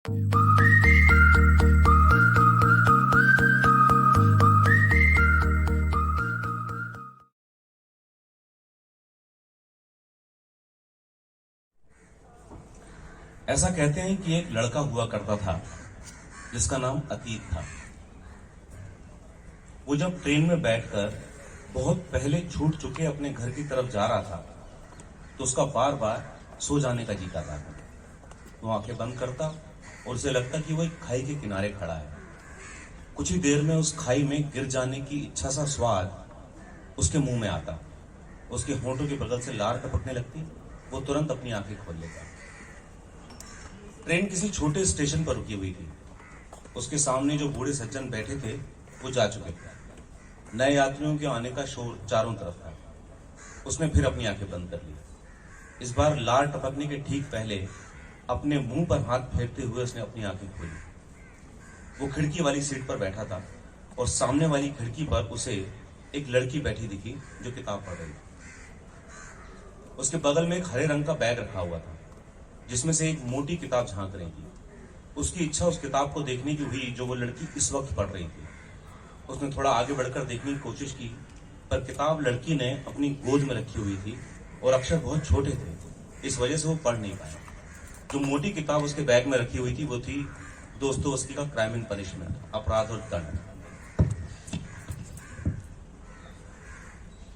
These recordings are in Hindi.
ऐसा कहते हैं कि एक लड़का हुआ करता था जिसका नाम अतीत था। वो जब ट्रेन में बैठकर बहुत पहले छूट चुके अपने घर की तरफ जा रहा था तो उसका बार बार सो जाने का जी करता था। वो आंखें बंद करता और उसे लगता कि वो एक खाई के किनारे खड़ा है। कुछ ही देर में उस खाई में गिर जाने की इच्छा सा स्वाद उसके मुंह में आता। उसके होंठों के बगल से लार टपकने लगती। वो तुरंत अपनी आंखें खोल लेता। ट्रेन किसी छोटे स्टेशन पर रुकी हुई थी। उसके सामने जो बूढ़े सज्जन बैठे थे वो जा चुके थे। नए यात्रियों के आने का शोर चारों तरफ था। उसने फिर अपनी आंखें बंद कर ली। इस बार लार टपकने के ठीक पहले अपने मुंह पर हाथ फेरते हुए उसने अपनी आंखें खोली। वो खिड़की वाली सीट पर बैठा था और सामने वाली खिड़की पर उसे एक लड़की बैठी दिखी जो किताब पढ़ रही थी। उसके बगल में एक हरे रंग का बैग रखा हुआ था जिसमें से एक मोटी किताब झांक रही थी। उसकी इच्छा उस किताब को देखने की हुई जो वो लड़की इस वक्त पढ़ रही थी। उसने थोड़ा आगे बढ़कर देखने की कोशिश की पर किताब लड़की ने अपनी गोद में रखी हुई थी और अक्षर बहुत छोटे थे, इस वजह से वो पढ़ नहीं पाया। जो मोटी किताब उसके बैग में रखी हुई थी वो थी दोस्तोवस्की का क्राइम एंड पनिशमेंट, अपराध और दंड।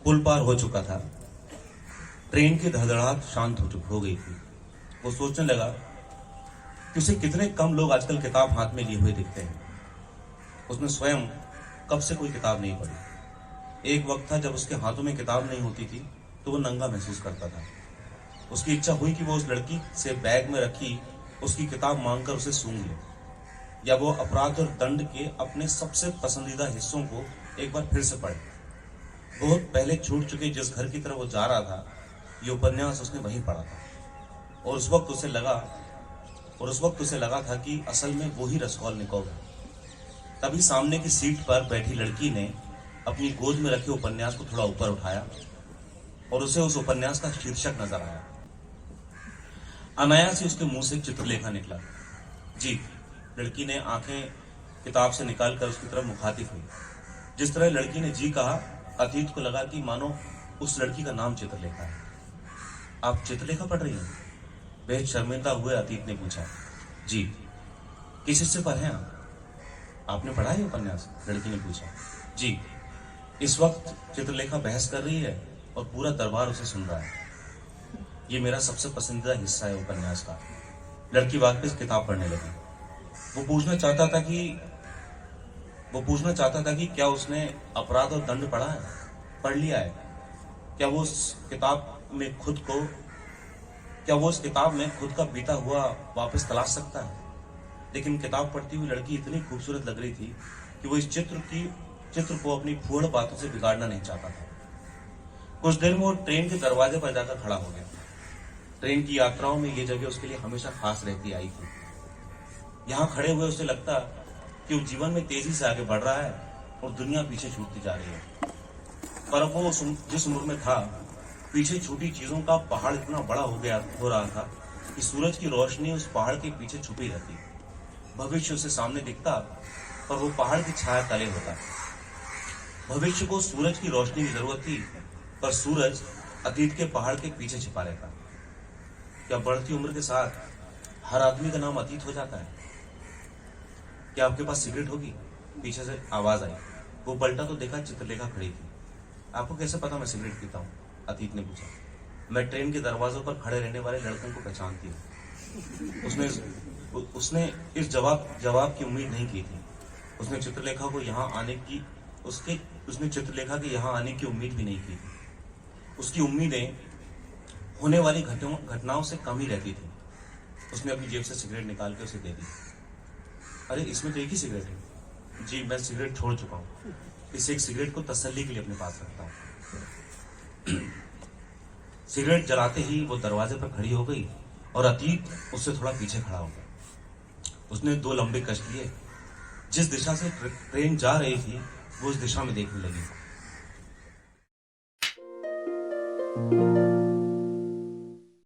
पुल पार हो चुका था। ट्रेन की धड़धड़ाहट शांत हो गई थी। वो सोचने लगा कि उसे कितने कम लोग आजकल किताब हाथ में लिए हुए दिखते हैं। उसने स्वयं कब से कोई किताब नहीं पढ़ी। एक वक्त था जब उसके हाथों में किताब नहीं होती थी तो वो नंगा महसूस करता था। उसकी इच्छा हुई कि वो उस लड़की से बैग में रखी उसकी किताब मांगकर उसे सूंघ ले या वो अपराध और दंड के अपने सबसे पसंदीदा हिस्सों को एक बार फिर से पढ़े। बहुत पहले छूट चुके जिस घर की तरफ वो जा रहा था ये उपन्यास उसने वहीं पढ़ा था और उस वक्त उसे लगा था कि असल में वो ही रसकॉलनिकोव है। तभी सामने की सीट पर बैठी लड़की ने अपनी गोद में रखे उपन्यास को थोड़ा ऊपर उठाया और उसे उस उपन्यास का शीर्षक नजर आया। अनायास ही उसके मुंह से चित्रलेखा निकला। जी, लड़की ने आंखें किताब से निकालकर उसकी तरफ मुखातिब हुई। जिस तरह लड़की ने जी कहा, अतीत को लगा कि मानो उस लड़की का नाम चित्रलेखा है। आप चित्रलेखा पढ़ रही हैं? बेहद शर्मिंदा हुए अतीत ने पूछा। जी। किस हिस्से पर हैं आप? आपने पढ़ा है उपन्यास? लड़की ने पूछा। जी। इस वक्त चित्रलेखा बहस कर रही है और पूरा दरबार उसे सुन रहा है। ये मेरा सबसे पसंदीदा हिस्सा है उपन्यास का। लड़की वापस किताब पढ़ने लगी। वो पूछना चाहता था कि क्या उसने अपराध और दंड पढ़ लिया है? क्या वो उस किताब में खुद का बीता हुआ वापस तलाश सकता है? लेकिन किताब पढ़ती हुई लड़की इतनी खूबसूरत लग रही थी कि वो इस चित्र को अपनी फूहड़ बातों से बिगाड़ना नहीं चाहता था। कुछ देर में वो ट्रेन के दरवाजे पर जाकर खड़ा हो गया। ट्रेन की यात्राओं में ये जगह उसके लिए हमेशा खास रहती आई थी। यहाँ खड़े हुए उसे लगता कि वो जीवन में तेजी से आगे बढ़ रहा है और दुनिया पीछे छूटती जा रही है। पर अब वो जिस उम्र में था, पीछे छूटी चीजों का पहाड़ इतना बड़ा हो रहा था कि सूरज की रोशनी उस पहाड़ के पीछे छुपी रहती। भविष्य उसे सामने दिखता पर वो पहाड़ की छाया तले होता। भविष्य को सूरज की रोशनी की जरूरत थी पर सूरज अतीत के पहाड़ के पीछे छिपा रहता। क्या बढ़ती उम्र के साथ हर आदमी का नाम अतीत हो जाता है? क्या आपके पास सिगरेट होगी? पीछे से आवाज आई। वो पलटा तो देखा चित्रलेखा खड़ी थी। आपको कैसे पता मैं सिगरेट पीता हूँ? अतीत ने पूछा। मैं ट्रेन के दरवाजों पर खड़े रहने वाले लड़कों को पहचानती हूँ। उसने इस जवाब की उम्मीद नहीं की थी। उसने चित्रलेखा के यहाँ आने की उम्मीद भी नहीं की थी। उसकी उम्मीदें होने वाली घटनाओं से कम ही रहती थी। उसने अपनी जेब से सिगरेट निकाल के उसे दे दी। अरे, इसमें तो एक ही सिगरेट है। जी, मैं सिगरेट छोड़ चुका हूँ। इस एक सिगरेट को तसल्ली के लिए अपने पास रखता हूँ। सिगरेट जलाते ही वो दरवाजे पर खड़ी हो गई और अतीत उससे थोड़ा पीछे खड़ा हो गया। उसने 2 लंबे कश लिए। जिस दिशा से ट्रेन जा रही थी वो उस दिशा में देखने लगी।